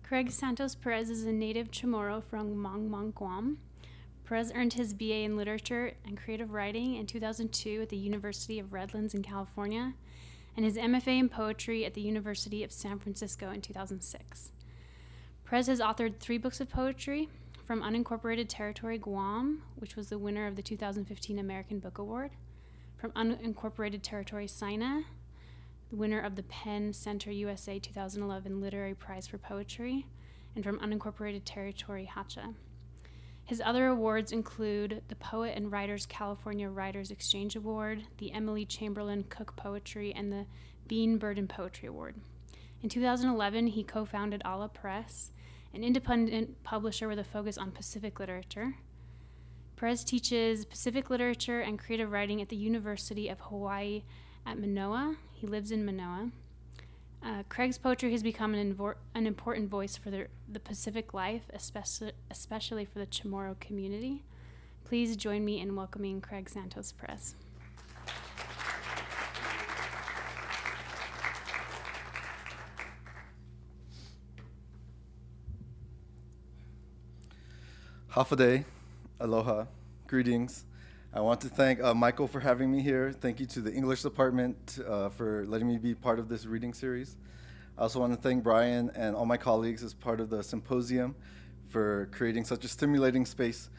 Craig Santos Perez is a native Chamorro from Mong, Guam. Perez earned his BA in Literature and Creative Writing in 2002 at the University of Redlands in California, and his MFA in Poetry at the University of San Francisco in 2006. Perez has authored 3 books of poetry, From Unincorporated Territory, Guam, which was the winner of the 2015 American Book Award, From Unincorporated Territory, Sina, the winner of the Penn Center USA 2011 Literary Prize for Poetry, and From Unincorporated Territory, Hacha. His other awards include the Poet and Writers California Writers Exchange Award, the Emily Chamberlain Cook Poetry, and the Bean Burden Poetry Award. In 2011, he co-founded Ala Press, an independent publisher with a focus on Pacific literature. Perez teaches Pacific literature and creative writing at the University of Hawaii at Manoa. He lives in Manoa. Craig's poetry has become an important voice for the Pacific life, especially for the Chamorro community. Please join me in welcoming Craig Santos Perez. Hafaday, aloha, greetings. I want to thank Michael for having me here. Thank you to the English department for letting me be part of this reading series. I also want to thank Brian and all my colleagues as part of the symposium for creating such a stimulating space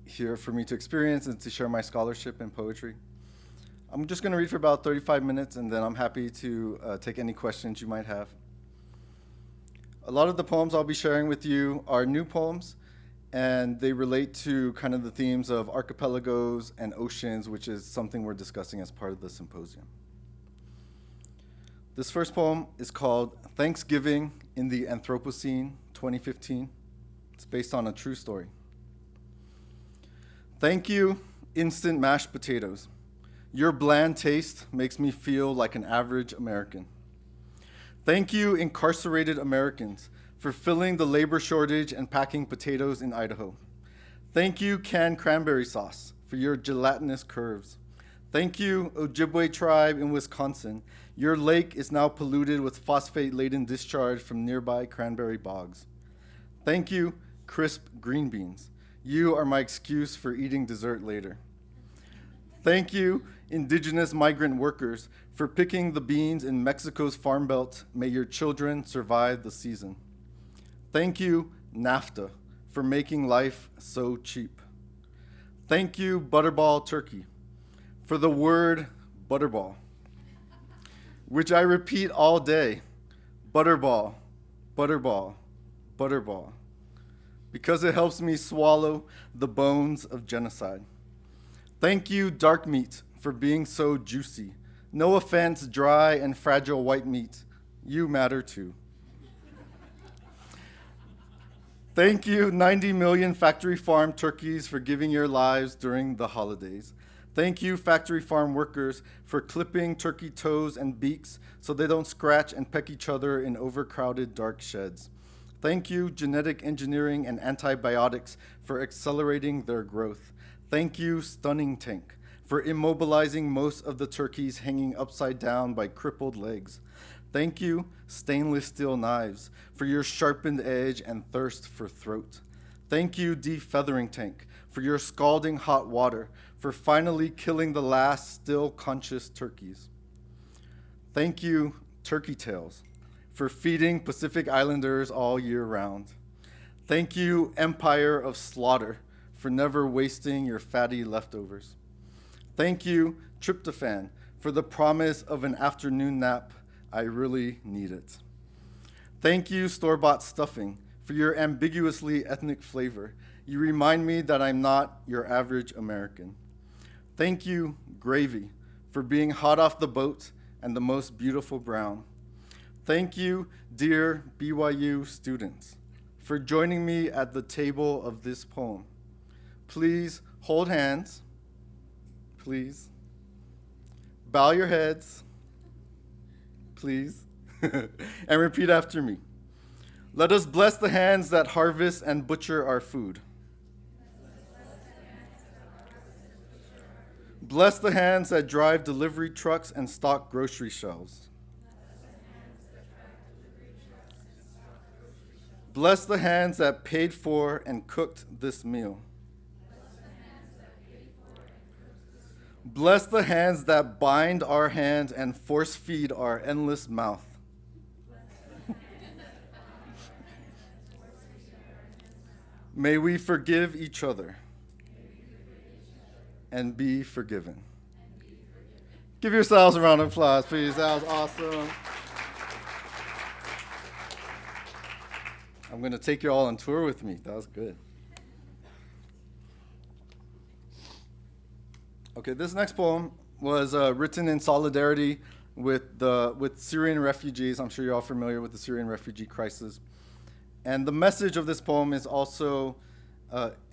here for me to experience and to share my scholarship in poetry. I'm just going to read for about 35 minutes, and then I'm happy to take any questions you might have. A lot of the poems I'll be sharing with you are new poems, and they relate to kind of the themes of archipelagos and oceans, which is something we're discussing as part of the symposium. This first poem is called Thanksgiving in the Anthropocene, 2015. It's based on a true story. Thank you, instant mashed potatoes. Your bland taste makes me feel like an average American. Thank you, incarcerated Americans, for filling the labor shortage and packing potatoes in Idaho. Thank you, canned cranberry sauce, for your gelatinous curves. Thank you, Ojibwe tribe in Wisconsin. Your lake is now polluted with phosphate-laden discharge from nearby cranberry bogs. Thank you, crisp green beans. You are my excuse for eating dessert later. Thank you, indigenous migrant workers, for picking the beans in Mexico's farm belt. May your children survive the season. Thank you, NAFTA, for making life so cheap. Thank you, Butterball Turkey, for the word butterball, which I repeat all day, butterball, butterball, butterball, because it helps me swallow the bones of genocide. Thank you, dark meat, for being so juicy. No offense, dry and fragile white meat, you matter too. Thank you, 90 million factory farm turkeys, for giving your lives during the holidays. Thank you, factory farm workers, for clipping turkey toes and beaks so they don't scratch and peck each other in overcrowded dark sheds. Thank you, genetic engineering and antibiotics, for accelerating their growth. Thank you, stunning tank, for immobilizing most of the turkeys hanging upside down by crippled legs. Thank you, stainless steel knives, for your sharpened edge and thirst for throat. Thank you, defeathering tank, for your scalding hot water, for finally killing the last still conscious turkeys. Thank you, turkey tails, for feeding Pacific Islanders all year round. Thank you, empire of slaughter, for never wasting your fatty leftovers. Thank you, tryptophan, for the promise of an afternoon nap. I really need it. Thank you, store-bought stuffing, for your ambiguously ethnic flavor. You remind me that I'm not your average American. Thank you, gravy, for being hot off the boat and the most beautiful brown. Thank you, dear BYU students, for joining me at the table of this poem. Please hold hands, please. Bow your heads, please, and repeat after me. Let us bless the hands that harvest and butcher our food. Bless the hands that drive delivery trucks and stock grocery shelves. Bless the hands that paid for and cooked this meal. Bless the hands that bind our hands and force feed our endless mouth. May we forgive each other and be forgiven. Give yourselves a round of applause, please. That was awesome. I'm going to take you all on tour with me. That was good. Okay, this next poem was written in solidarity with Syrian refugees. I'm sure you're all familiar with the Syrian refugee crisis. And the message of this poem is also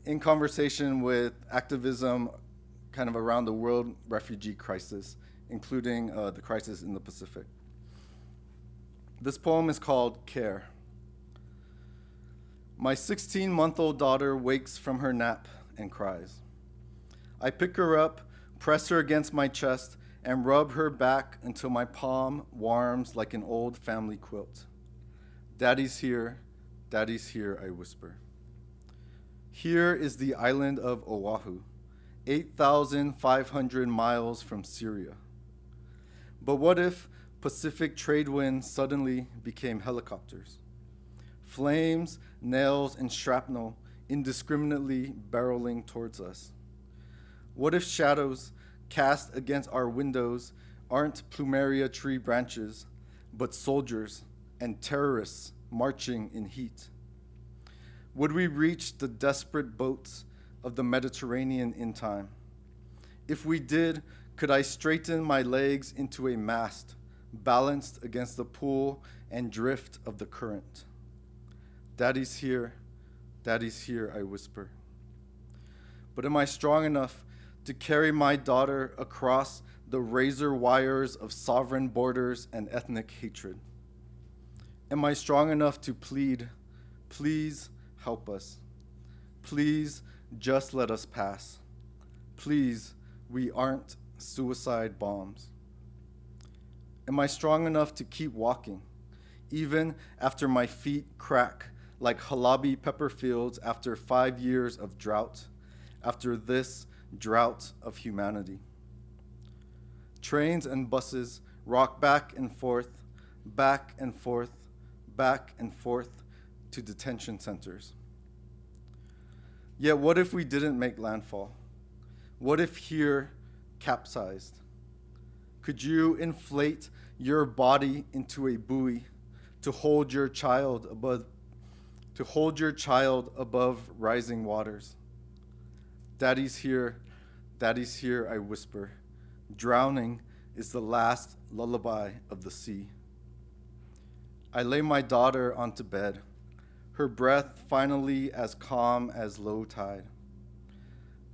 in conversation with activism kind of around the world refugee crisis, including the crisis in the Pacific. This poem is called Care. My 16-month-old daughter wakes from her nap and cries. I pick her up, press her against my chest, and rub her back until my palm warms like an old family quilt. Daddy's here, I whisper. Here is the island of Oahu, 8,500 miles from Syria. But what if Pacific trade winds suddenly became helicopters? Flames, nails, and shrapnel indiscriminately barreling towards us. What if shadows cast against our windows aren't plumeria tree branches, but soldiers and terrorists marching in heat? Would we reach the desperate boats of the Mediterranean in time? If we did, could I straighten my legs into a mast, balanced against the pull and drift of the current? Daddy's here, I whisper. But am I strong enough to carry my daughter across the razor wires of sovereign borders and ethnic hatred? Am I strong enough to plead, please help us? Please just let us pass. Please, we aren't suicide bombs. Am I strong enough to keep walking, even after my feet crack like Halabi pepper fields after 5 years of drought, after this drought of humanity? Trains and buses rock back and forth, back and forth, back and forth to detention centers. Yet what if we didn't make landfall? What if here capsized? Could you inflate your body into a buoy to hold your child above rising waters? Daddy's here, I whisper. Drowning is the last lullaby of the sea. I lay my daughter onto bed, her breath finally as calm as low tide.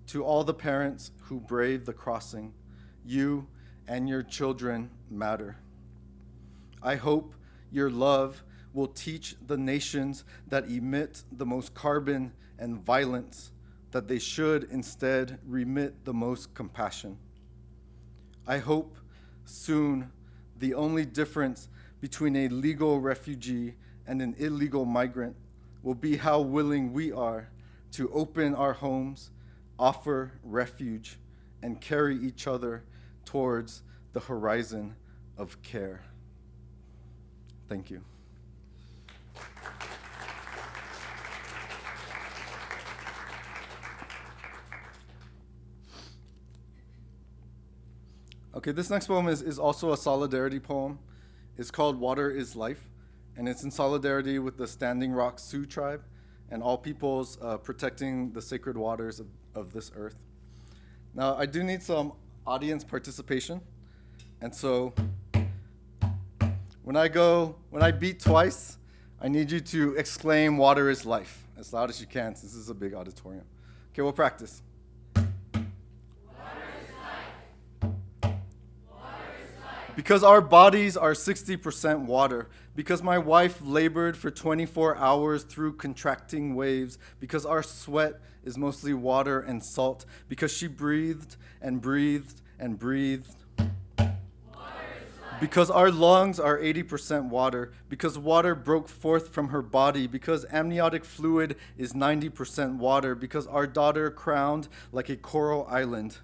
To all the parents who braved the crossing, you and your children matter. I hope your love will teach the nations that emit the most carbon and violence that they should instead remit the most compassion. I hope soon the only difference between a legal refugee and an illegal migrant will be how willing we are to open our homes, offer refuge, and carry each other towards the horizon of care. Thank you. Okay, this next poem is also a solidarity poem. It's called Water is Life, and it's in solidarity with the Standing Rock Sioux tribe and all peoples protecting the sacred waters of this earth. Now, I do need some audience participation, and so when I beat twice, I need you to exclaim water is life as loud as you can, since this is a big auditorium. Okay, we'll practice. Because our bodies are 60% water, because my wife labored for 24 hours through contracting waves, because our sweat is mostly water and salt, because she breathed and breathed and breathed. Because our lungs are 80% water, because water broke forth from her body, because amniotic fluid is 90% water, because our daughter crowned like a coral island.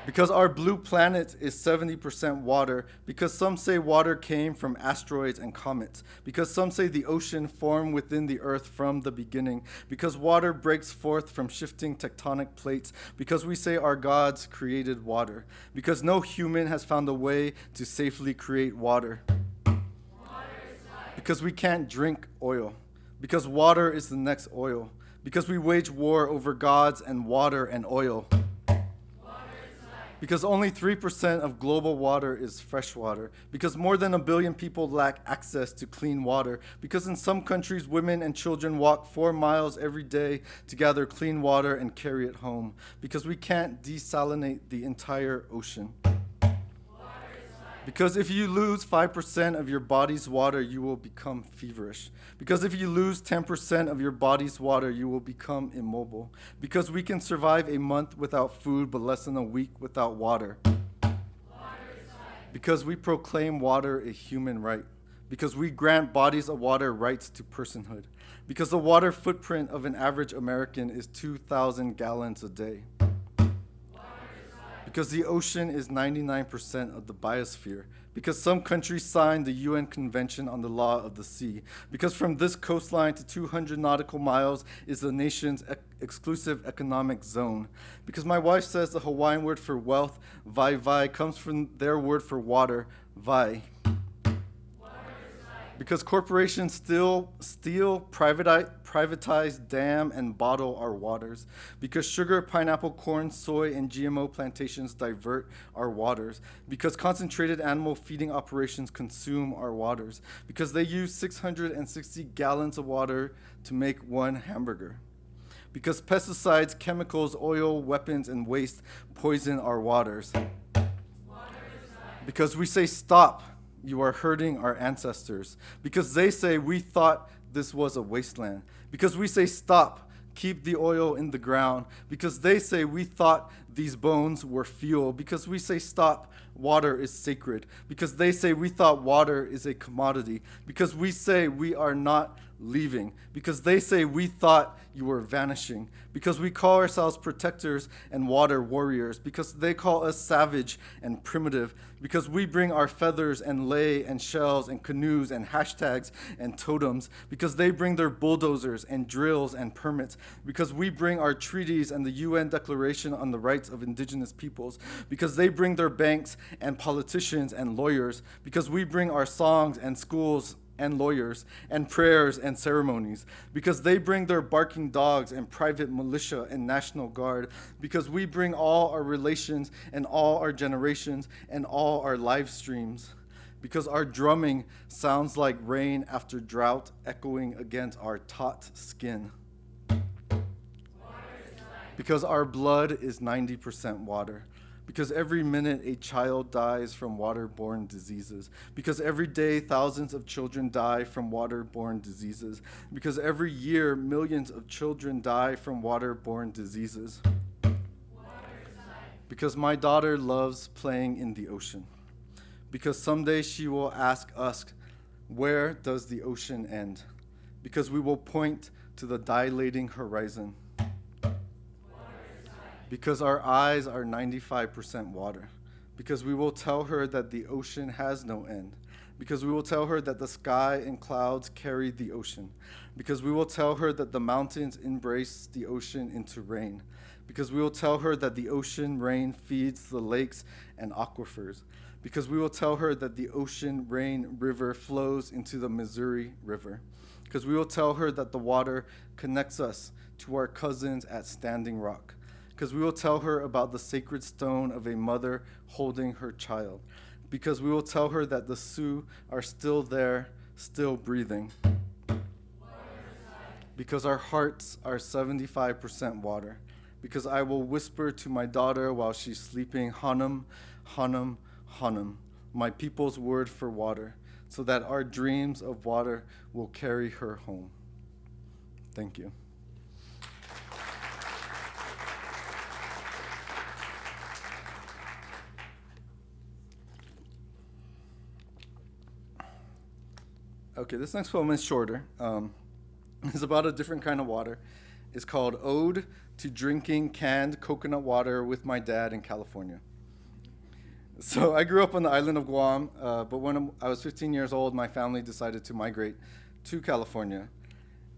Because our blue planet is 70% water, because some say water came from asteroids and comets, because some say the ocean formed within the earth from the beginning, because water breaks forth from shifting tectonic plates, because we say our gods created water, because no human has found a way to safely create water. Because we can't drink oil, because water is the next oil, because we wage war over gods and water and oil. Because only 3% of global water is fresh water, because more than 1 billion people lack access to clean water, because in some countries women and children walk 4 miles every day to gather clean water and carry it home, because we can't desalinate the entire ocean. Because if you lose 5% of your body's water, you will become feverish. Because if you lose 10% of your body's water, you will become immobile. Because we can survive a month without food, but less than a week without water. Because we proclaim water a human right. Because we grant bodies of water rights to personhood. Because the water footprint of an average American is 2,000 gallons a day. Because the ocean is 99% of the biosphere. Because some countries signed the UN Convention on the Law of the Sea. Because from this coastline to 200 nautical miles is the nation's exclusive economic zone. Because my wife says the Hawaiian word for wealth, vai vai, comes from their word for water, vai. Because corporations still steal, privatize, dam, and bottle our waters. Because sugar, pineapple, corn, soy, and GMO plantations divert our waters. Because concentrated animal feeding operations consume our waters. Because they use 660 gallons of water to make one hamburger. Because pesticides, chemicals, oil, weapons, and waste poison our waters. Because we say stop. You are hurting our ancestors. Because they say we thought this was a wasteland. Because we say stop, keep the oil in the ground. Because they say we thought these bones were fuel. Because we say stop, water is sacred. Because they say we thought water is a commodity. Because we say we are not leaving. Because they say we thought you were vanishing. Because we call ourselves protectors and water warriors. Because they call us savage and primitive. Because we bring our feathers and lei and shells and canoes and hashtags and totems. Because they bring their bulldozers and drills and permits. Because we bring our treaties and the UN Declaration on the Rights of Indigenous Peoples. Because they bring their banks and politicians and lawyers. Because we bring our songs and schools and lawyers, and prayers and ceremonies, because they bring their barking dogs and private militia and National Guard, because we bring all our relations and all our generations and all our live streams, because our drumming sounds like rain after drought echoing against our taut skin, because our blood is 90% water. Because every minute a child dies from waterborne diseases. Because every day thousands of children die from waterborne diseases. Because every year millions of children die from waterborne diseases. Because my daughter loves playing in the ocean. Because someday she will ask us, where does the ocean end? Because we will point to the dilating horizon. Because our eyes are 95% water. Because we will tell her that the ocean has no end. Because we will tell her that the sky and clouds carry the ocean. Because we will tell her that the mountains embrace the ocean into rain. Because we will tell her that the ocean rain feeds the lakes and aquifers. Because we will tell her that the ocean rain river flows into the Missouri River. Because we will tell her that the water connects us to our cousins at Standing Rock. Because we will tell her about the sacred stone of a mother holding her child. Because we will tell her that the Sioux are still there, still breathing. Because our hearts are 75% water. Because I will whisper to my daughter while she's sleeping, Hanum, Hanum, Hanum, my people's word for water, so that our dreams of water will carry her home. Thank you. Okay, this next poem is shorter. It's about a different kind of water. It's called Ode to Drinking Canned Coconut Water with My Dad in California. So I grew up on the island of Guam, but when I was 15 years old, my family decided to migrate to California.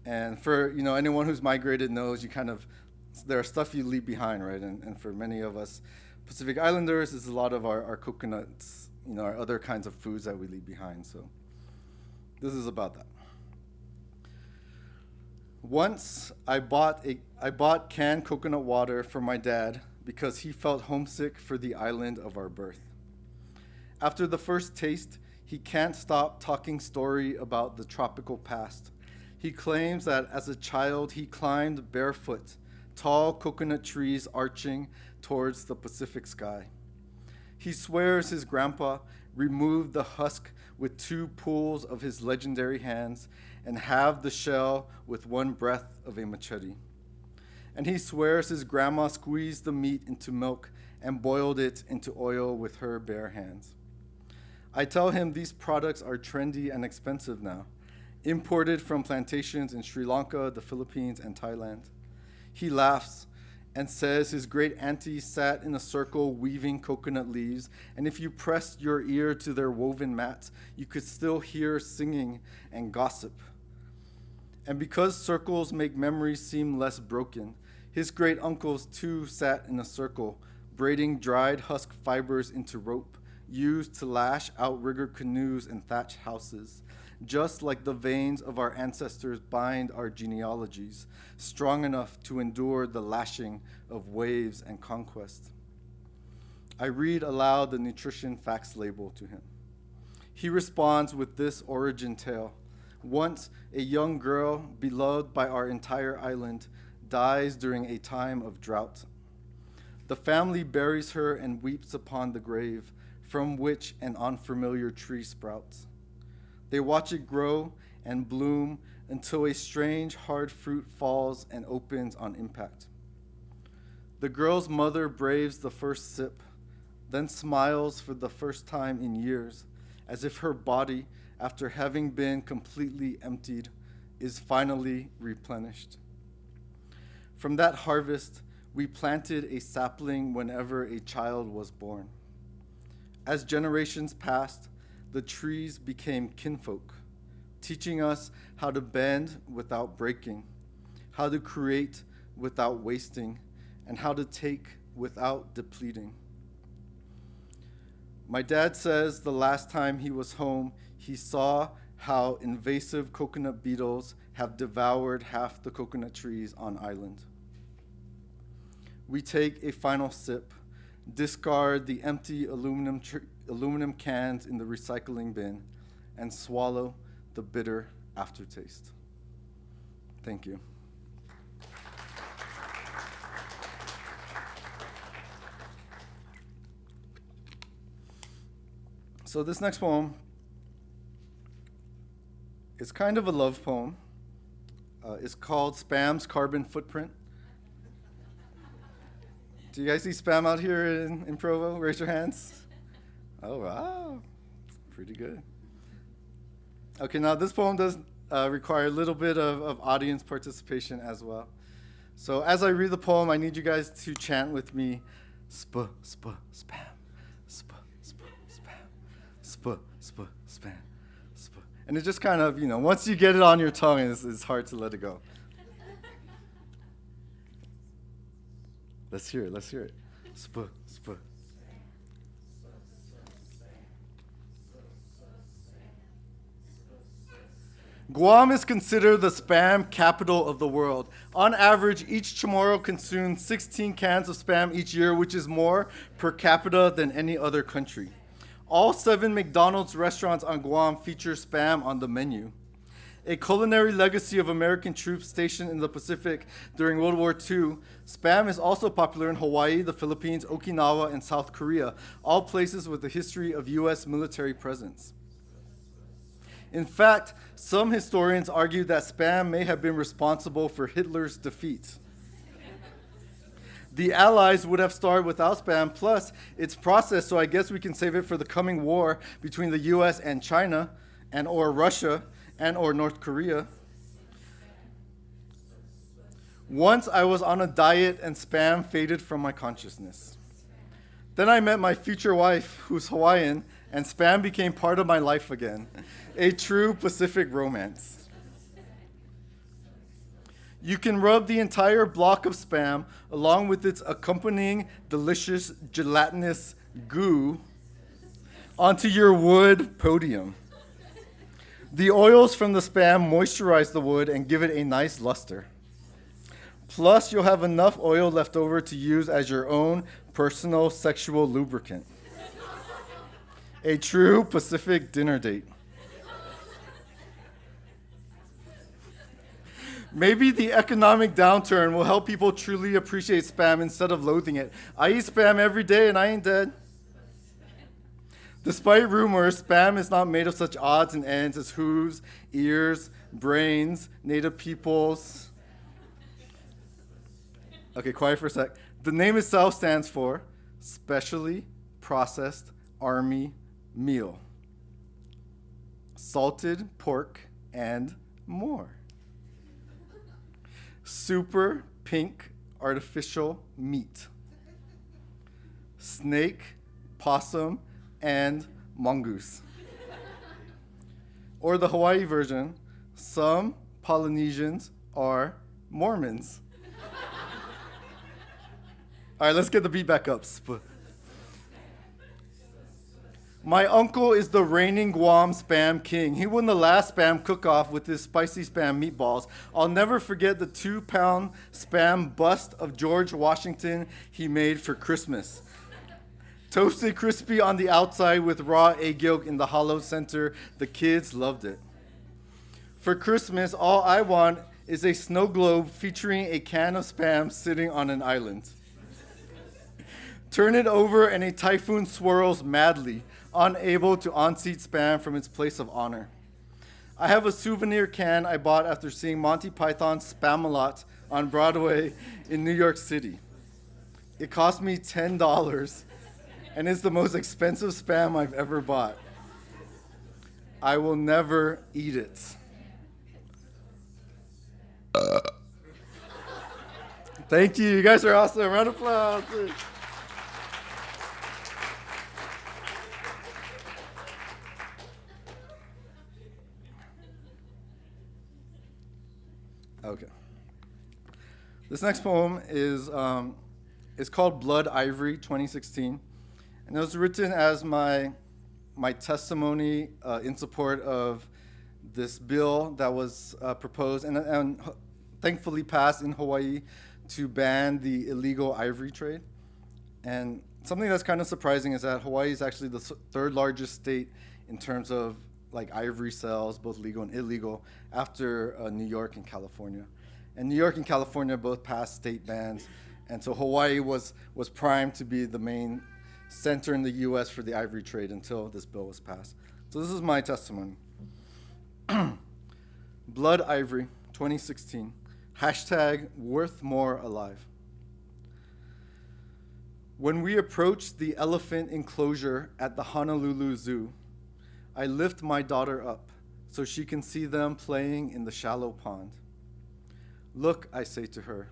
And for anyone who's migrated knows there are stuff you leave behind, right? And for many of us Pacific Islanders, it's a lot of our coconuts, our other kinds of foods that we leave behind. So this is about that. Once I bought canned coconut water for my dad because he felt homesick for the island of our birth. After the first taste, he can't stop talking story about the tropical past. He claims that as a child he climbed barefoot, tall coconut trees arching towards the Pacific sky. He swears his grandpa removed the husk with 2 pulls of his legendary hands and halved the shell with 1 breath of a machete. And he swears his grandma squeezed the meat into milk and boiled it into oil with her bare hands. I tell him these products are trendy and expensive now, imported from plantations in Sri Lanka, the Philippines, and Thailand. He laughs and says his great auntie sat in a circle weaving coconut leaves, and if you pressed your ear to their woven mats, you could still hear singing and gossip. And because circles make memories seem less broken, his great uncles too sat in a circle, braiding dried husk fibers into rope, used to lash outrigger canoes and thatch houses, just like the veins of our ancestors bind our genealogies, strong enough to endure the lashing of waves and conquest. I read aloud the nutrition facts label to him. He responds with this origin tale. Once a young girl, beloved by our entire island, dies during a time of drought. The family buries her and weeps upon the grave, from which an unfamiliar tree sprouts. They watch it grow and bloom until a strange hard fruit falls and opens on impact. The girl's mother braves the first sip, then smiles for the first time in years, as if her body, after having been completely emptied, is finally replenished. From that harvest, we planted a sapling whenever a child was born. As generations passed, the trees became kinfolk, teaching us how to bend without breaking, how to create without wasting, and how to take without depleting. My dad says the last time he was home, he saw how invasive coconut beetles have devoured half the coconut trees on island. We take a final sip, discard the empty aluminum cans in the recycling bin, and swallow the bitter aftertaste. Thank you. So this next poem is kind of a love poem. It's called Spam's Carbon Footprint. Do you guys see Spam out here in Provo? Raise your hands. Oh, wow. Pretty good. Okay, now this poem does require a little bit of audience participation as well. So as I read the poem, I need you guys to chant with me, spam, spam, spam, spam, spam. And it just kind of, once you get it on your tongue, it's hard to let it go. Let's hear it. Sp. Guam is considered the spam capital of the world. On average, each Chamorro consumes 16 cans of spam each year, which is more per capita than any other country. All 7 McDonald's restaurants on Guam feature spam on the menu. A culinary legacy of American troops stationed in the Pacific during World War II, spam is also popular in Hawaii, the Philippines, Okinawa, and South Korea, all places with a history of U.S. military presence. In fact, some historians argue that spam may have been responsible for Hitler's defeat. The Allies would have started without spam, plus it's processed, so I guess we can save it for the coming war between the U.S. and China, or Russia, and or North Korea. Once I was on a diet and spam faded from my consciousness. Then I met my future wife, who's Hawaiian, and spam became part of my life again. A true Pacific romance. You can rub the entire block of spam along with its accompanying delicious gelatinous goo onto your wood podium. The oils from the spam moisturize the wood and give it a nice luster. Plus, you'll have enough oil left over to use as your own personal sexual lubricant. A true Pacific dinner date. Maybe the economic downturn will help people truly appreciate spam instead of loathing it. I eat spam every day and I ain't dead. Despite rumors, spam is not made of such odds and ends as hooves, ears, brains, native peoples. Okay, quiet for a sec. The name itself stands for Specially Processed Army Meal. Salted pork and more. Super pink artificial meat. Snake, possum, and mongoose. Or the Hawaii version, some Polynesians are Mormons. All right, let's get the beat back up. My uncle is the reigning Guam spam king. He won the last spam cook-off with his spicy spam meatballs. I'll never forget the 2-pound spam bust of George Washington he made for Christmas. Toasted crispy on the outside with raw egg yolk in the hollow center. The kids loved it. For Christmas, all I want is a snow globe featuring a can of spam sitting on an island. Turn it over and a typhoon swirls madly, unable to unseat spam from its place of honor. I have a souvenir can I bought after seeing Monty Python's Spam-A-Lot on Broadway in New York City. It cost me $10 and is the most expensive spam I've ever bought. I will never eat it. Thank you. You guys are awesome. Round of applause. Okay. This next poem is called Blood Ivory 2016. And it was written as my testimony in support of this bill that was proposed and thankfully passed in Hawaii to ban the illegal ivory trade. And something that's kind of surprising is that Hawaii is actually the third largest state in terms of like ivory sales, both legal and illegal, after New York and California. And New York and California both passed state bans, and so Hawaii was primed to be the main center in the U.S. for the ivory trade until this bill was passed. So this is my testimony. Blood Ivory 2016, hashtag worth more alive. When we approach the elephant enclosure at the Honolulu Zoo, I lift my daughter up so she can see them playing in the shallow pond. Look, I say to her,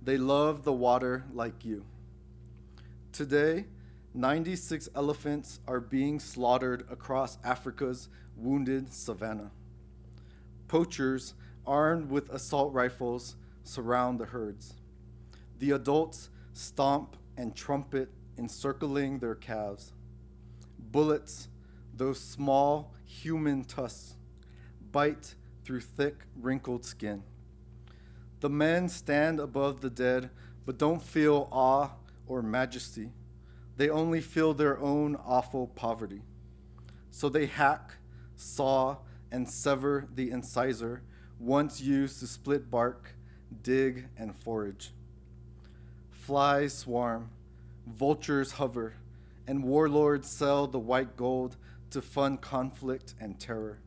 they love the water like you. Today, 96 elephants are being slaughtered across Africa's wounded savanna. Poachers, armed with assault rifles, surround the herds. The adults stomp and trumpet, encircling their calves. Bullets, those small human tusks, bite through thick, wrinkled skin. The men stand above the dead, but don't feel awe or majesty. They only feel their own awful poverty. So they hack, saw, and sever the incisor once used to split bark, dig, and forage. Flies swarm, vultures hover, and warlords sell the white gold to fund conflict and terror.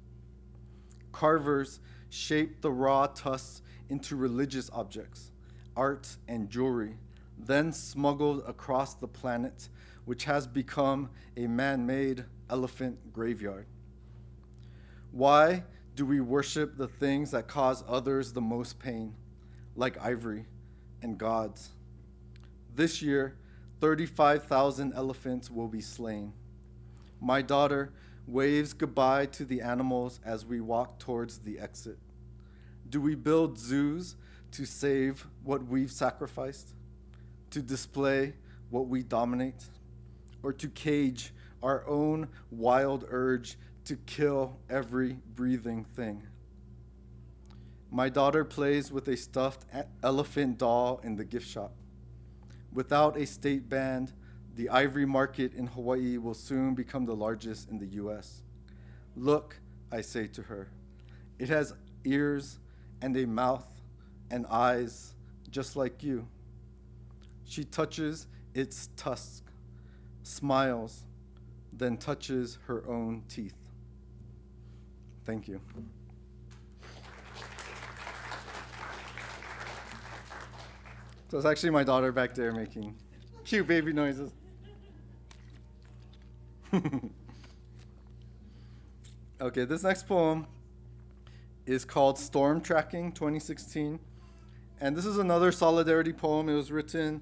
Carvers shape the raw tusks into religious objects, art, and jewelry, then smuggled across the planet, which has become a man-made elephant graveyard. Why do we worship the things that cause others the most pain, like ivory and gods? This year, 35,000 elephants will be slain. My daughter waves goodbye to the animals as we walk towards the exit. Do we build zoos to save what we've sacrificed, to display what we dominate, or to cage our own wild urge to kill every breathing thing? My daughter plays with a stuffed elephant doll in the gift shop. Without a state band, the ivory market in Hawaii will soon become the largest in the US. Look, I say to her, it has ears and a mouth and eyes just like you. She touches its tusk, smiles, then touches her own teeth. Thank you. So it's actually my daughter back there making cute baby noises. Okay, this next poem is called Storm Tracking 2016. And this is another solidarity poem. It was written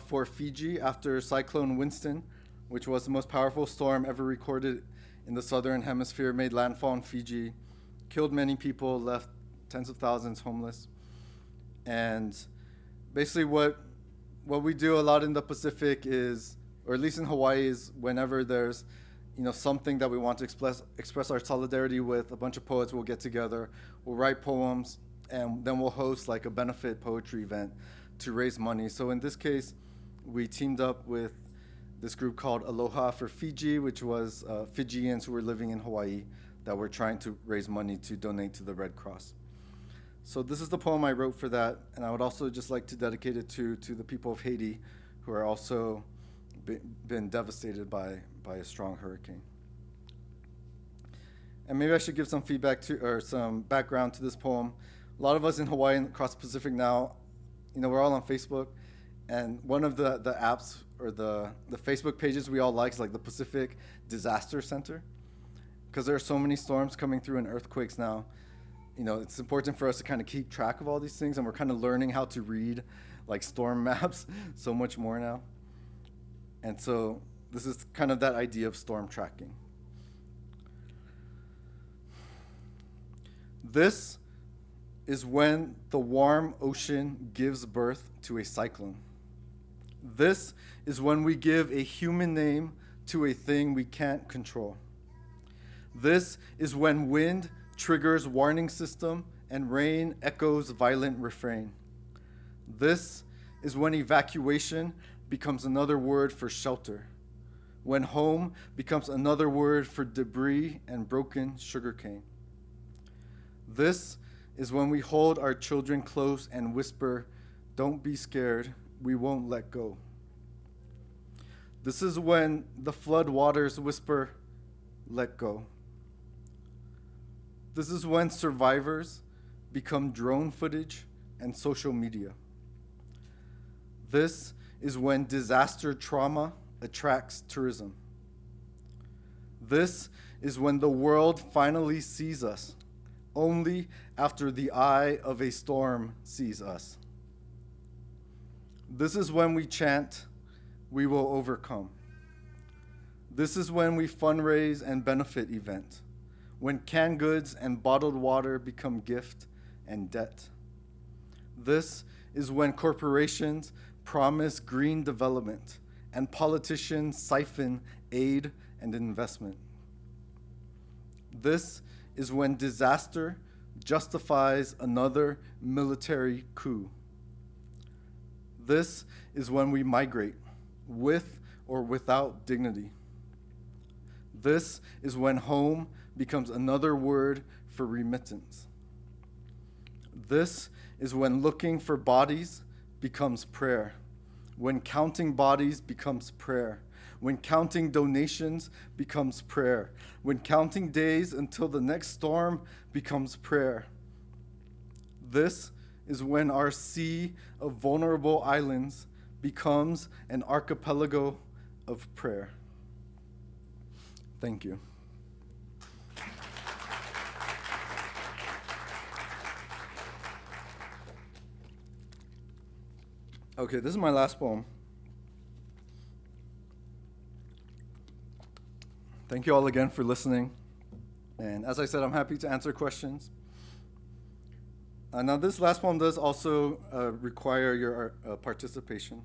for Fiji after Cyclone Winston, which was the most powerful storm ever recorded in the southern hemisphere, made landfall in Fiji, killed many people, left tens of thousands homeless. And basically what we do a lot in the Pacific is, or at least in Hawaii, is whenever there's something that we want to express our solidarity with, a bunch of poets will get together, we'll write poems, and then we'll host like a benefit poetry event to raise money. So in this case, we teamed up with this group called Aloha for Fiji, which was Fijians who were living in Hawaii that were trying to raise money to donate to the Red Cross. So this is the poem I wrote for that, and I would also just like to dedicate it to the people of Haiti, who are also been devastated by a strong hurricane. And maybe I should give some feedback to, or some background to this poem. A lot of us in Hawaii and across the Pacific now, we're all on Facebook, and one of the apps or the Facebook pages we all like is like the Pacific Disaster Center, because there are so many storms coming through and earthquakes now. It's important for us to kind of keep track of all these things, and we're kind of learning how to read like storm maps so much more now. And so this is kind of that idea of storm tracking. This is when the warm ocean gives birth to a cyclone. This is when we give a human name to a thing we can't control. This is when wind triggers warning system and rain echoes violent refrain. This is when evacuation becomes another word for shelter, when home becomes another word for debris and broken sugarcane. This is when we hold our children close and whisper, "Don't be scared, we won't let go." This is when the flood waters whisper, "Let go." This is when survivors become drone footage and social media. This is when disaster trauma attracts tourism. This is when the world finally sees us, only after the eye of a storm sees us. This is when we chant, "We will overcome." This is when we fundraise and benefit event, when canned goods and bottled water become gift and debt. This is when corporations promise green development and politicians siphon aid and investment. This is when disaster justifies another military coup. This is when we migrate, with or without dignity. This is when home becomes another word for remittance. This is when looking for bodies becomes prayer, when counting bodies becomes prayer, when counting donations becomes prayer, when counting days until the next storm becomes prayer. This is when our sea of vulnerable islands becomes an archipelago of prayer. Thank you. Okay, this is my last poem. Thank you all again for listening. And as I said, I'm happy to answer questions. Now, this last poem does also require your participation.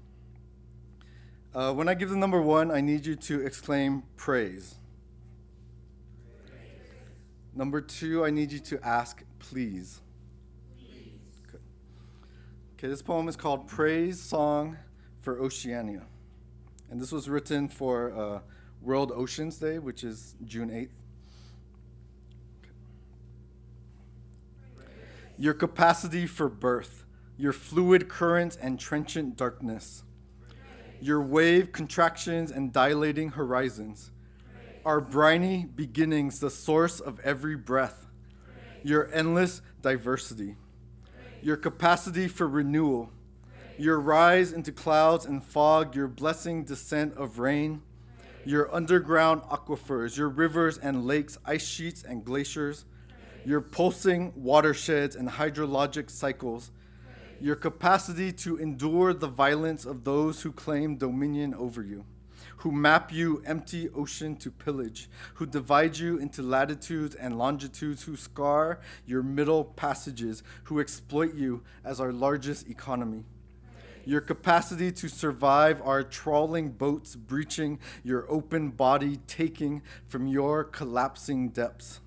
When I give the number 1, I need you to exclaim praise. Number 2, I need you to ask please. Okay, this poem is called Praise Song for Oceania. And this was written for World Oceans Day, which is June 8th. Okay. Your capacity for birth, your fluid currents and trenchant darkness, your wave contractions and dilating horizons, our briny beginnings, the source of every breath, your endless diversity, your capacity for renewal, your rise into clouds and fog, your blessing descent of rain, your underground aquifers, your rivers and lakes, ice sheets and glaciers, your pulsing watersheds and hydrologic cycles, your capacity to endure the violence of those who claim dominion over you, who map you empty ocean to pillage, who divide you into latitudes and longitudes, who scar your middle passages, who exploit you as our largest economy. Your capacity to survive our trawling boats breaching your open body, taking from your collapsing depths.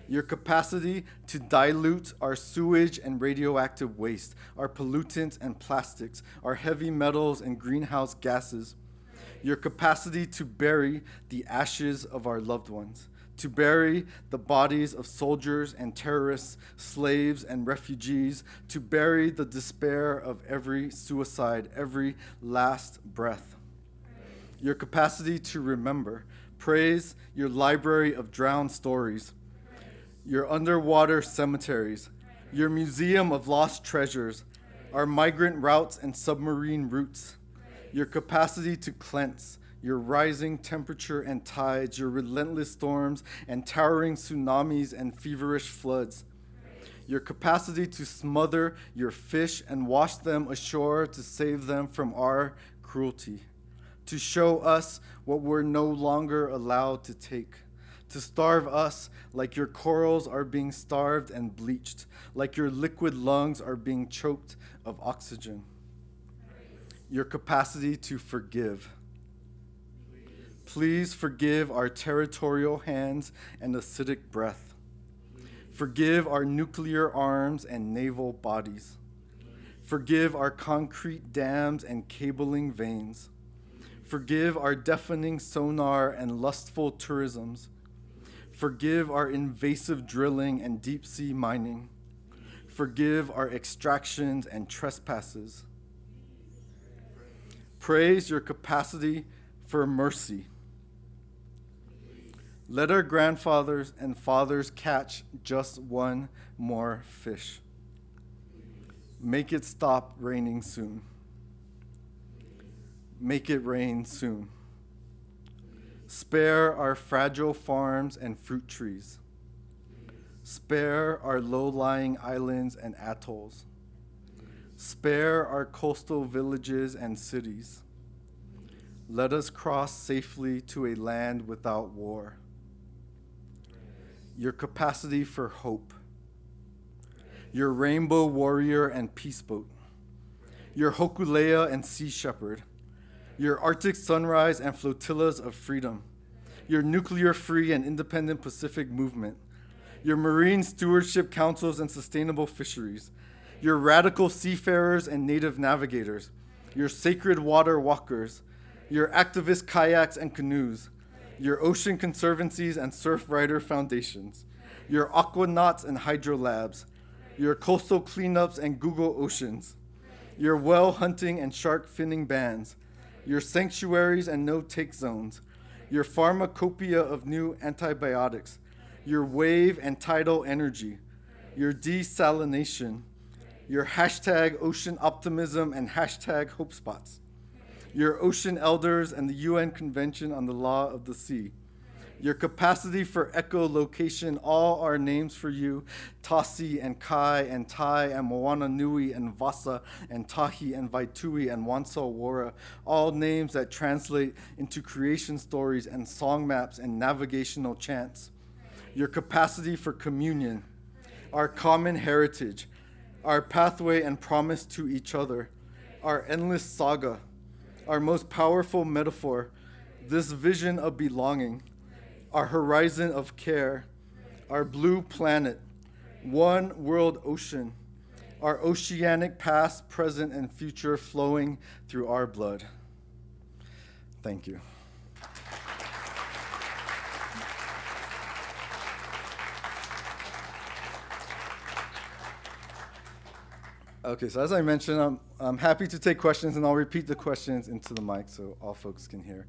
Your capacity to dilute our sewage and radioactive waste, our pollutants and plastics, our heavy metals and greenhouse gases. Your capacity to bury the ashes of our loved ones, to bury the bodies of soldiers and terrorists, slaves and refugees, to bury the despair of every suicide, every last breath. Your capacity to remember, praise your library of drowned stories, your underwater cemeteries, your museum of lost treasures, our migrant routes and submarine routes, your capacity to cleanse, your rising temperature and tides, your relentless storms and towering tsunamis and feverish floods, your capacity to smother your fish and wash them ashore to save them from our cruelty, to show us what we're no longer allowed to take, to starve us like your corals are being starved and bleached, like your liquid lungs are being choked of oxygen. Your capacity to forgive. Please forgive our territorial hands and acidic breath. Forgive our nuclear arms and naval bodies. Forgive our concrete dams and cabling veins. Forgive our deafening sonar and lustful tourisms. Forgive our invasive drilling and deep sea mining. Forgive our extractions and trespasses. Praise your capacity for mercy. Let our grandfathers and fathers catch just one more fish. Make it stop raining soon. Make it rain soon. Spare our fragile farms and fruit trees. Spare our low-lying islands and atolls. Spare our coastal villages and cities. Let us cross safely to a land without war. Your capacity for hope. Your rainbow warrior and peace boat. Your Hokulea and sea shepherd. Your Arctic sunrise and flotillas of freedom. Your nuclear-free and independent Pacific movement. Your marine stewardship councils and sustainable fisheries. Your radical seafarers and native navigators. Your sacred water walkers. Your activist kayaks and canoes. Your ocean conservancies and surf rider foundations. Your aquanauts and hydrolabs. Your coastal cleanups and Google oceans. Your whale hunting and shark finning bans. Your sanctuaries and no-take zones. Your pharmacopoeia of new antibiotics. Your wave and tidal energy. Your desalination. Your hashtag ocean optimism and hashtag hope spots. Your ocean elders and the UN Convention on the Law of the Sea. Your capacity for echolocation, all are names for you. Tasi and Kai and Tai and Moana Nui and Vasa and Tahi and Vaitui and Wansa Wara, all names that translate into creation stories and song maps and navigational chants. Your capacity for communion, our common heritage, our pathway and promise to each other, our endless saga, our most powerful metaphor, this vision of belonging, our horizon of care, our blue planet, one world ocean, our oceanic past, present, and future flowing through our blood. Thank you. Okay, so as I mentioned, I'm happy to take questions, and I'll repeat the questions into the mic so all folks can hear.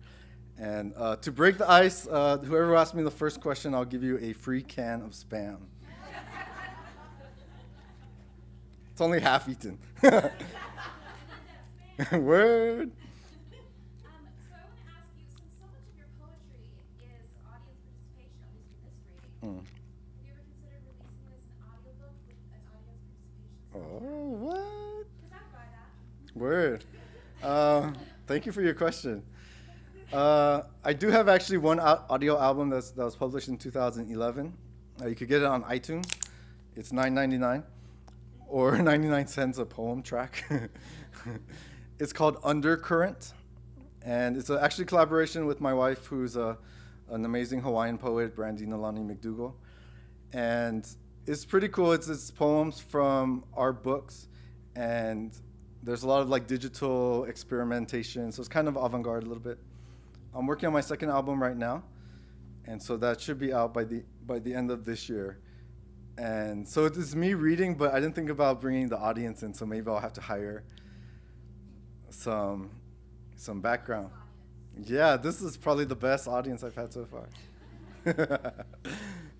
And to break the ice, whoever asks me the first question, I'll give you a free can of Spam. It's only half eaten. Word. So I want to ask you, since so much of your poetry is audience participation, at least with this reading, have you ever considered releasing this in audiobook with an audience participation? Oh, what? Because I'd buy that. Word. Thank you for your question. I do have actually one audio album that was published in 2011. You could get it on iTunes. It's $9.99 or 99 cents a poem track. It's called Undercurrent, and it's actually a collaboration with my wife, who's an amazing Hawaiian poet, Brandy Nalani McDougall. And it's pretty cool. It's poems from our books, and there's a lot of like digital experimentation, so it's kind of avant-garde a little bit. I'm working on my second album right now, and so that should be out by the end of this year. And so it's me reading, but I didn't think about bringing the audience in, so maybe I'll have to hire some background. Yeah, this is probably the best audience I've had so far.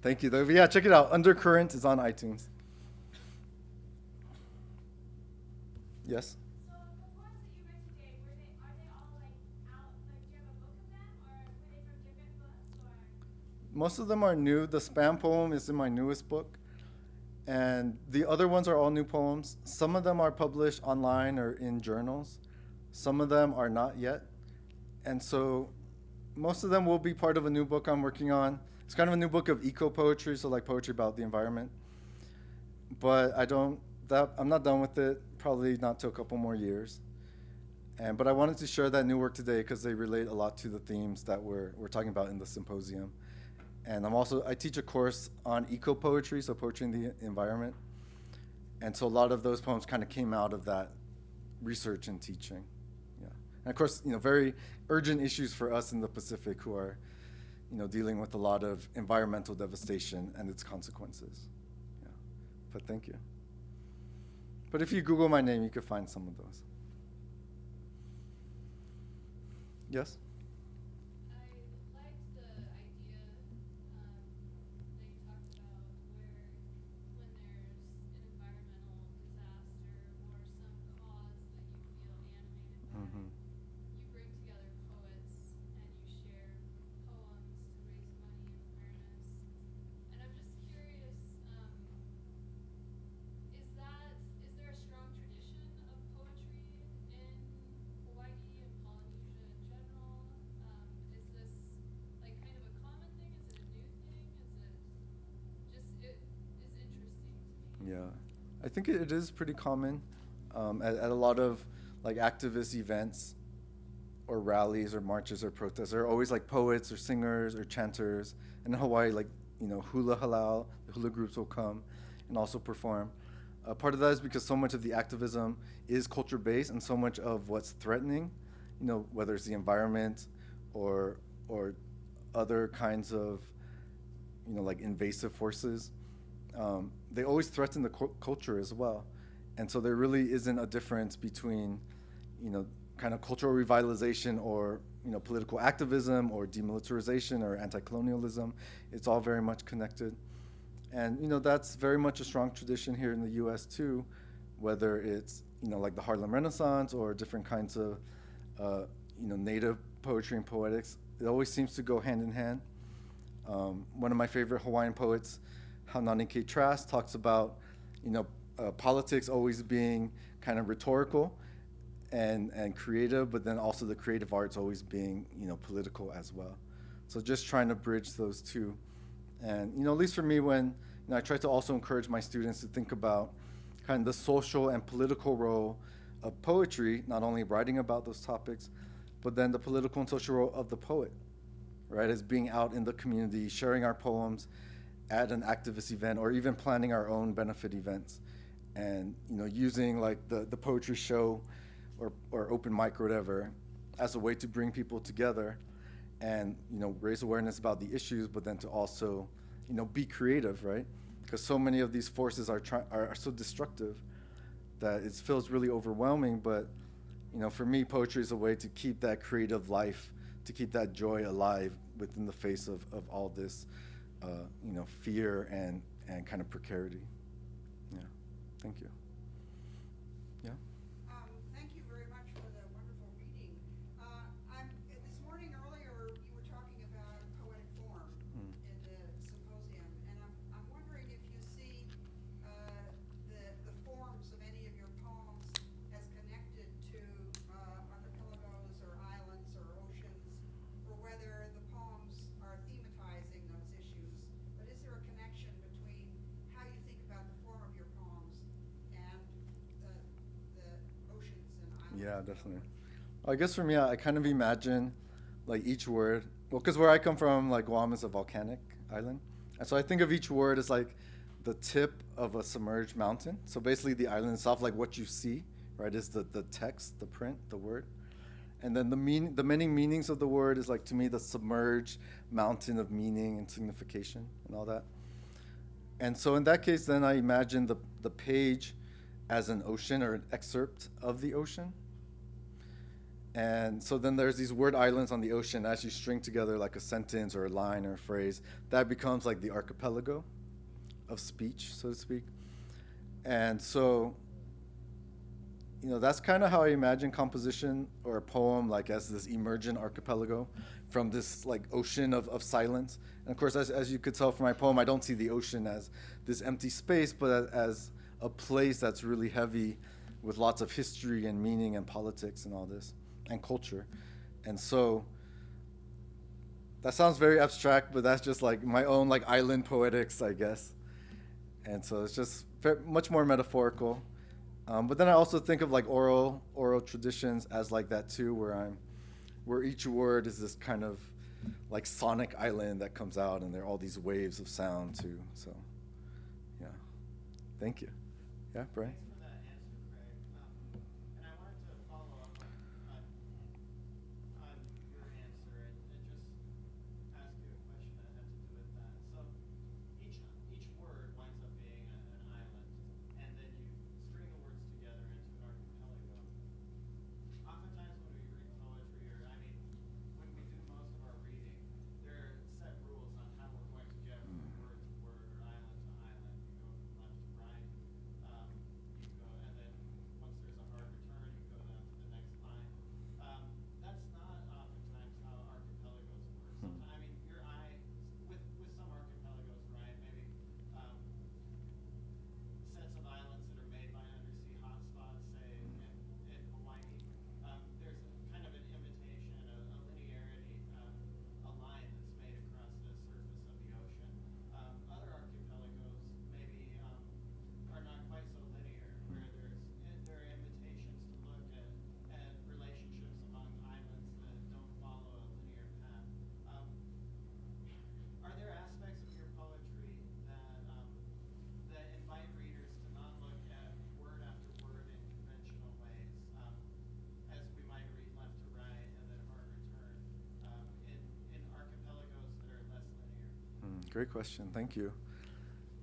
Thank you, though. But yeah, check it out. Undercurrent is on iTunes. Yes? So the poems that you read today, are they all like out, like do you have a book of them, or were they from different books, or? Most of them are new. The Spam poem is in my newest book, and the other ones are all new poems. Some of them are published online or in journals. Some of them are not yet. And so most of them will be part of a new book I'm working on. It's kind of a new book of eco-poetry, so like poetry about the environment. But I'm not done with it, probably not till a couple more years. But I wanted to share that new work today because they relate a lot to the themes that we're talking about in the symposium. And I teach a course on eco-poetry, so poetry in the environment. And so a lot of those poems kind of came out of that research and teaching. Yeah. And of course, very urgent issues for us in the Pacific who are, dealing with a lot of environmental devastation and its consequences. Yeah. But thank you. But if you Google my name, you could find some of those. Yes? I liked the idea that you talked about when there's an environmental disaster or some cause that you feel animated by. Mm-hmm. You bring together poets and you share poems to raise money and awareness. And I'm just curious, is there a strong tradition of poetry in Hawaii and Polynesia in general? Is this like kind of a common thing? Is it a new thing? It is interesting to me. Yeah, I think it is pretty common at a lot of like activist events or rallies or marches or protests. There are always like poets or singers or chanters. And in Hawaii, like, hula halal, the hula groups will come and also perform. Part of that is because so much of the activism is culture-based, and so much of what's threatening, whether it's the environment or other kinds of, like invasive forces, they always threaten the culture as well. And so there really isn't a difference between, kind of cultural revitalization or, political activism or demilitarization or anti-colonialism. It's all very much connected. And, that's very much a strong tradition here in the U.S. too, whether it's, like the Harlem Renaissance or different kinds of, native poetry and poetics. It always seems to go hand in hand. One of my favorite Hawaiian poets, Haunani Trask, talks about, politics always being kind of rhetorical and creative, but then also the creative arts always being, political as well. So just trying to bridge those two. And, at least for me, when I try to also encourage my students to think about kind of the social and political role of poetry, not only writing about those topics, but then the political and social role of the poet, right? As being out in the community, sharing our poems at an activist event, or even planning our own benefit events. And, using like the poetry show or open mic or whatever as a way to bring people together and, raise awareness about the issues, but then to also, be creative, right? Because so many of these forces are so destructive that it feels really overwhelming. But, for me, poetry is a way to keep that creative life, to keep that joy alive within the face of all this, fear and kind of precarity. Yeah. Thank you. Yeah. Thank you very much for the wonderful reading. This morning earlier, you were talking about poetic form in the symposium, and I'm wondering if you see the forms of any of your poems as connected to archipelagos or islands or oceans, or whether the poems are thematizing those issues. But is there a connection between how you think about the form of your poems and the oceans and islands? Yeah, definitely. Well, I guess for me, I kind of imagine like each word, well, because where I come from, like Guam is a volcanic island. And so I think of each word as like the tip of a submerged mountain. So basically the island itself, like what you see, right, is the text, the print, the word. And then the many meanings of the word is like, to me, the submerged mountain of meaning and signification and all that. And so in that case, then I imagine the page as an ocean or an excerpt of the ocean. And so then there's these word islands on the ocean. As you string together like a sentence or a line or a phrase, that becomes like the archipelago of speech, so to speak. And so, that's kind of how I imagine composition or a poem, like as this emergent archipelago from this like ocean of silence. And of course, as you could tell from my poem, I don't see the ocean as this empty space, but as a place that's really heavy with lots of history and meaning and politics and all this and culture. And so that sounds very abstract, but that's just like my own like island poetics, I guess. And so it's just much more metaphorical. But then I also think of like oral traditions as like that too, where each word is this kind of like sonic island that comes out, and there are all these waves of sound too. So, yeah. Thank you. Yeah, Brian? Thanks for that answer, Craig. And I wanted to follow up on your answer and just ask you a question that had to do with that. So each word winds up being an island, and then you string the words together into an archipelago. Oftentimes when we read poetry, when we do most of our reading, there are set rules on how we're going to get from word to word or island to island. You go from left to right. You go, and then once there's a hard return, you go down to the next line. That's not oftentimes how archipelagos work. Sometimes, your eye, with some archipelagos, right? Maybe sets of islands that are made by undersea hotspots, say in Hawaii. There's kind of an imitation, a linearity, a line that's made across the surface of the ocean. Other archipelagos maybe are not quite so linear, where there are invitations to look at relationships among islands that don't follow a linear path. Are there aspects of your poetry that invite readers to not look at word after word in conventional ways, as we might read left to right and then hard return, in archipelagos that are less linear? Great question. Thank you.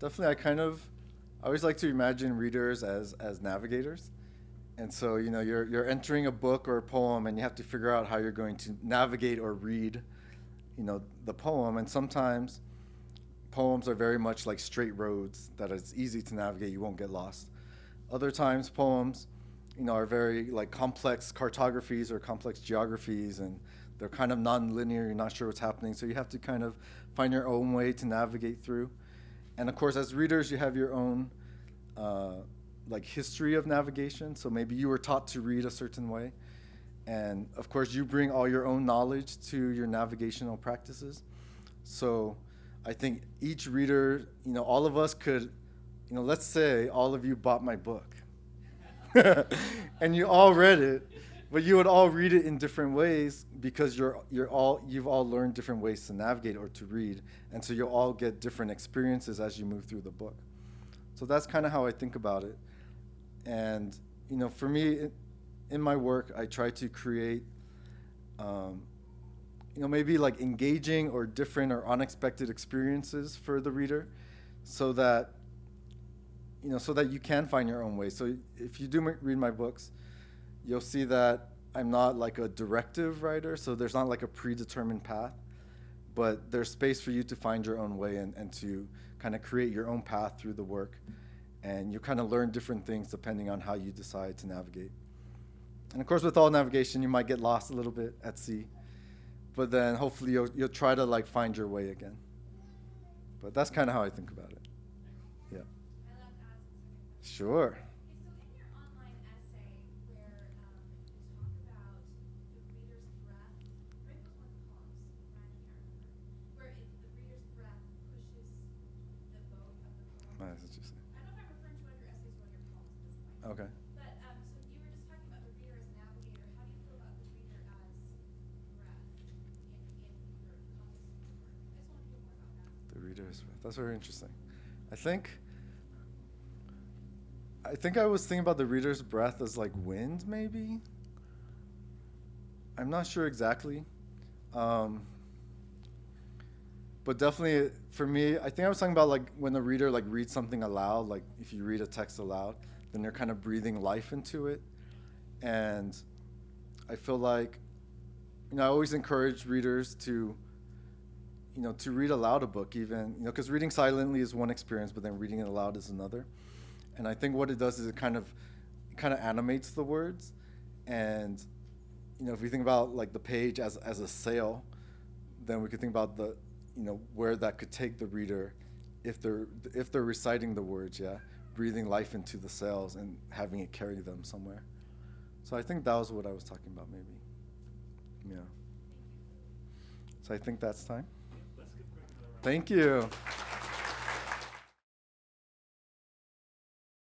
Definitely, I always like to imagine readers as navigators. And so, you're entering a book or a poem, and you have to figure out how you're going to navigate or read, the poem. And sometimes poems are very much like straight roads that it's easy to navigate, you won't get lost. Other times poems, are very like complex cartographies or complex geographies, and they're kind of non-linear. You're not sure what's happening, so you have to kind of find your own way to navigate through. And of course, as readers, you have your own like history of navigation. So maybe you were taught to read a certain way, and of course, you bring all your own knowledge to your navigational practices. So I think each reader, all of us could, let's say all of you bought my book and you all read it, but you would all read it in different ways because you've all learned different ways to navigate or to read, and so you'll all get different experiences as you move through the book. So that's kind of how I think about it. And for me, in my work, I try to create maybe like engaging or different or unexpected experiences for the reader, so that you can find your own way. So if you do read my books, you'll see that I'm not like a directive writer, so there's not like a predetermined path, but there's space for you to find your own way and to kind of create your own path through the work. And you kind of learn different things depending on how you decide to navigate. And of course, with all navigation, you might get lost a little bit at sea, but then hopefully you'll try to like find your way again. But that's kind of how I think about it. Yeah. I love to ask a second question. Sure. Okay, so in your online essay where you talk about the reader's breath, right? It was one of the poems, right? I can't remember. Where the reader's breath pushes the boat of the poem. That's what you say. I don't know if I'm referring to one of your essays or one of your poems at this point. Okay. But so you were just talking about the reader as navigator. How do you feel about the reader as breath in your context of your work? I just want to hear more about that. The reader's breath. That's very interesting. I think I was thinking about the reader's breath as like wind, maybe. I'm not sure exactly. But definitely for me, I think I was talking about like when the reader like reads something aloud, like if you read a text aloud, then they're kind of breathing life into it. And I feel like, I always encourage readers to read aloud a book, even, because reading silently is one experience, but then reading it aloud is another. And I think what it does is it kind of animates the words. And, if we think about like the page as a sail, then we could think about the, where that could take the reader if they're reciting the words, breathing life into the sails and having it carry them somewhere. So I think that was what I was talking about, maybe. Yeah. So I think that's time. Let's give Greg another round. Thank you.